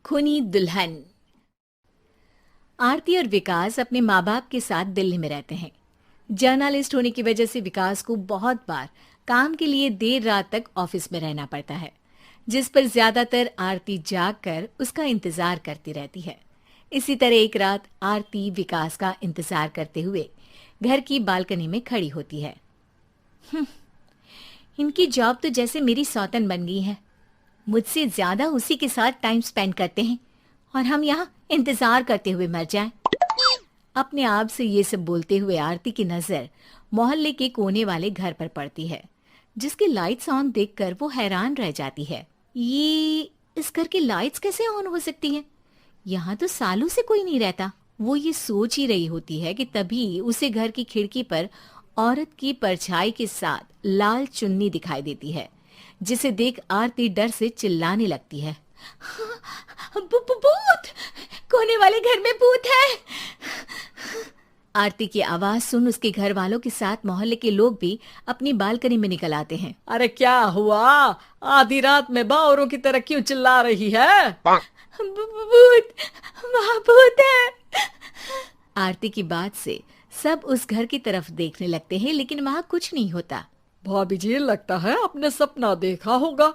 खूनी दुल्हन। आरती और विकास अपने माँ बाप के साथ दिल्ली में रहते हैं। जर्नलिस्ट होने की वजह से विकास को बहुत बार काम के लिए देर रात तक ऑफिस में रहना पड़ता है, जिस पर ज्यादातर आरती जाग कर उसका इंतजार करती रहती है। इसी तरह एक रात आरती विकास का इंतजार करते हुए घर की बालकनी में खड़ी होती है। इनकी जॉब तो जैसे मेरी सौतन बन गई है। मुझसे ज्यादा उसी के साथ टाइम स्पेंड करते हैं और हम यहाँ इंतजार करते हुए मर जाएं। अपने आप से ये सब बोलते हुए आरती की नजर मोहल्ले के कोने वाले घर पर पड़ती है, जिसकी लाइट्स ऑन देखकर वो हैरान रह जाती है। ये इस घर की लाइट्स कैसे ऑन हो सकती हैं? यहाँ तो सालों से कोई नहीं रहता। वो ये सोच ही रही होती है कि तभी उसे घर की खिड़की पर औरत की परछाई के साथ लाल चुन्नी दिखाई देती है, जिसे देख आरती डर से चिल्लाने लगती है। भूत! कोने वाले घर में भूत है! आरती की आवाज सुन उसके घर वालों के साथ मोहल्ले के लोग भी अपनी बालकनी में निकल आते हैं। अरे क्या हुआ? आधी रात में बावरों की तरह क्यों चिल्ला रही है? भूत! वहाँ भूत है! आरती की बात से सब उस घर की तरफ देखने लगते हैं, लेकिन वहाँ कुछ नहीं होता। भाभी जी, लगता है आपने सपना देखा होगा।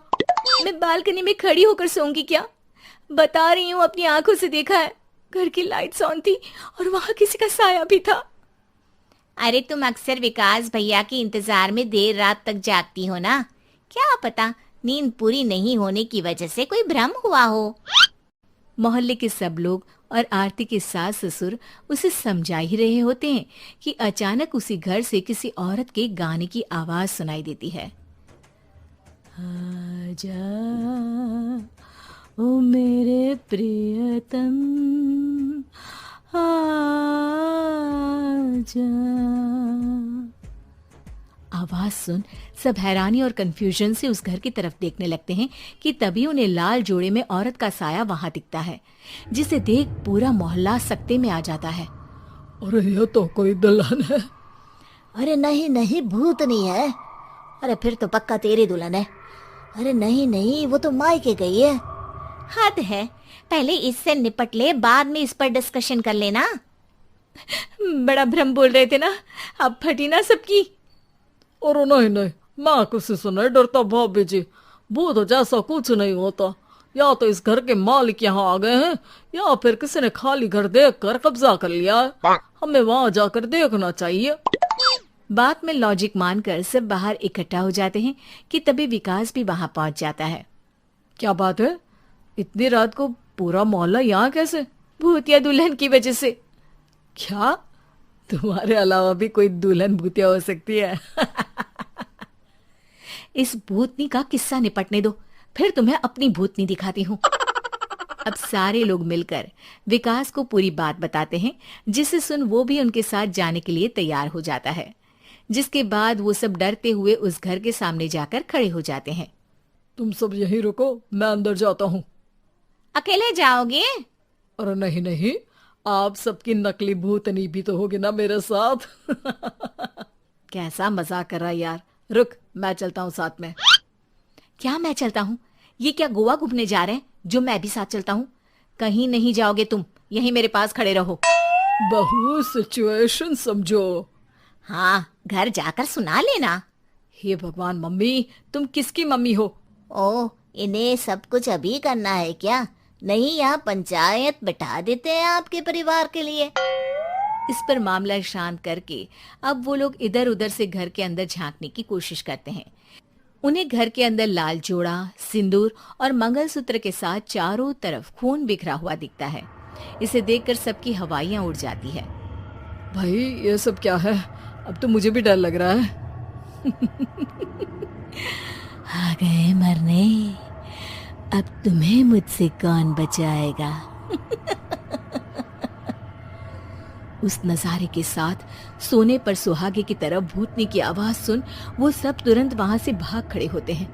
मैं बालकनी में खड़ी होकर सोऊंगी क्या? बता रही हूँ, अपनी आंखों से देखा है। घर की लाइट्स ऑन थी और वहाँ किसी का साया भी था। अरे तुम अक्सर विकास भैया के इंतजार में देर रात तक जागती हो ना? क्या पता नींद पूरी नहीं होने की वजह से कोई भ्रम हुआ हो। मोहल्ले के सब लोग और आरती के सास ससुर उसे समझा ही रहे होते हैं कि अचानक उसी घर से किसी औरत के गाने की आवाज सुनाई देती है। आजा ओ मेरे प्रियतम, आजा। आवाज सुन सब हैरानी और कंफ्यूजन से उस घर की तरफ देखने लगते हैं कि तभी उन्हें लाल जोड़े में औरत का साया वहां दिखता है, जिसे देख पूरा मोहल्ला सकते में आ जाता है। अरे ये तो कोई दुल्हन है। अरे नहीं नहीं, भूत नहीं है। अरे फिर तो पक्का तेरी दुल्हन है। अरे नहीं नहीं, वो तो मायके गई है। हद है, पहले इससे निपट ले, बाद में इस पर डिस्कशन कर लेना। बड़ा भ्रम बोल रहे थे ना, अब फटी ना सबकी। और नहीं नहीं, मैं किसी से नहीं डरता भाभी जी। भूत जैसा कुछ नहीं होता। या तो इस घर के मालिक यहाँ आ गए हैं, या फिर किसी ने खाली घर देख कर कब्जा कर लिया है। हमें वहां जाकर देखना चाहिए। बात में लॉजिक मानकर सब बाहर इकट्ठा हो जाते हैं कि तभी विकास भी वहां पहुंच जाता है। क्या बात है? इतनी रात को पूरा मोहल्ला यहाँ कैसे? भूतिया दुल्हन की वजह से। क्या तुम्हारे अलावा भी कोई दुल्हन भूतिया हो सकती है? इस भूतनी का किस्सा निपटने दो, फिर तुम्हें अपनी भूतनी दिखाती हूँ। अब सारे लोग मिलकर विकास को पूरी बात बताते हैं, जिसे सुन वो भी उनके साथ जाने के लिए तैयार हो जाता है। जिसके बाद वो सब डरते हुए उस घर के सामने जाकर खड़े हो जाते हैं। तुम सब यहीं रुको, मैं अंदर जाता हूँ। अकेले जाओगे? अरे नहीं नहीं, आप सबकी नकली भूतनी भी तो होगी ना मेरे साथ। कैसा मजाक कर रहा यार। रुक, मैं चलता हूँ साथ में। क्या मैं चलता हूँ? ये क्या गोवा घूमने जा रहे हैं जो मैं भी साथ चलता हूँ? कहीं नहीं जाओगे तुम, यहीं मेरे पास खड़े रहो। बहू, सिचुएशन समझो। हाँ, घर जाकर सुना लेना। हे भगवान, मम्मी तुम किसकी मम्मी हो? ओ, इन्हें सब कुछ अभी करना है क्या? नहीं, यहाँ पंचायत बैठा देते हैं आपके परिवार के लिए। इस पर मामला शांत करके अब वो लोग इधर उधर से घर के अंदर झांकने की कोशिश करते हैं। उन्हें घर के अंदर लाल जोड़ा, सिंदूर और मंगलसूत्र के साथ चारों तरफ खून बिखरा हुआ दिखता है। इसे देखकर सबकी हवाइयां उड़ जाती है। भाई ये सब क्या है? अब तो मुझे भी डर लग रहा है। आ गए मरने, अब तुम्हें मुझसे कौन बचाएगा? उस नजारे के साथ सोने पर सुहागे की तरफ भूतनी की आवाज सुन वो सब तुरंत वहां से भाग खड़े होते हैं।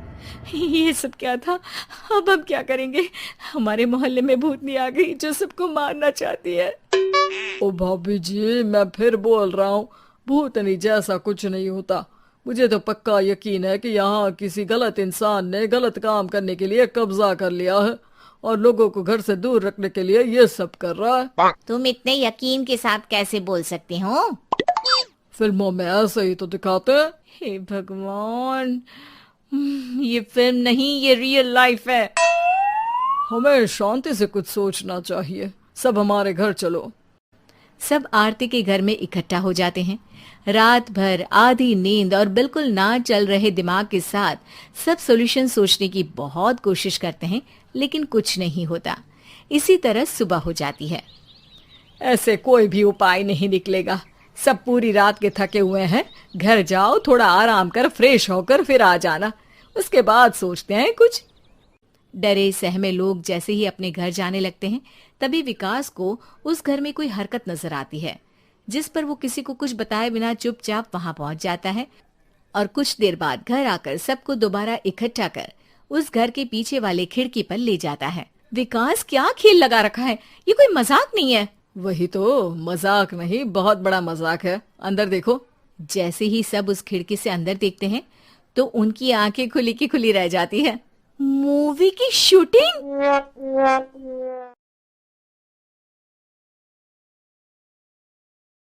ये सब क्या था? अब हम क्या करेंगे? हमारे मोहल्ले में भूतनी आ गई जो सबको मारना चाहती है। ओ भाभी जी, मैं फिर बोल रहा हूँ, भूतनी जैसा कुछ नहीं होता। मुझे तो पक्का यकीन है कि यहाँ किसी गलत इंसान ने गलत काम करने के लिए कब्जा कर लिया है और लोगों को घर से दूर रखने के लिए ये सब कर रहा है। तुम इतने यकीन के साथ कैसे बोल सकते हो? फिल्मों में ऐसे ही तो दिखाते हैं। हे भगवान, ये फिल्म नहीं, ये रियल लाइफ है। हमें शांति से कुछ सोचना चाहिए। सब हमारे घर चलो। सब आरती के घर में इकट्ठा हो जाते हैं। रात भर आधी नींद और बिल्कुल ना चल रहे दिमाग के साथ सब सॉल्यूशन सोचने की बहुत कोशिश करते हैं, लेकिन कुछ नहीं होता। इसी तरह सुबह हो जाती है। ऐसे कोई भी उपाय नहीं निकलेगा। सब पूरी रात के थके हुए हैं। घर जाओ, थोड़ा आराम कर, फ्रेश होकर फिर आ जाना, उसके बाद सोचते हैं कुछ। डरे सहमे लोग जैसे ही अपने घर जाने लगते हैं, तभी विकास को उस घर में कोई हरकत नजर आती है, जिस पर वो किसी को कुछ बताए बिना चुपचाप वहां पहुंच जाता है और कुछ देर बाद घर आकर सबको दोबारा इकट्ठा कर उस घर के पीछे वाले खिड़की पर ले जाता है। विकास, क्या खेल लगा रखा है? ये कोई मजाक नहीं है। वही तो, मजाक नहीं, बहुत बड़ा मजाक है। अंदर देखो। जैसे ही सब उस खिड़की से अंदर देखते हैं तो उनकी आंखें खुली की खुली रह जाती है। मूवी की शूटिंग!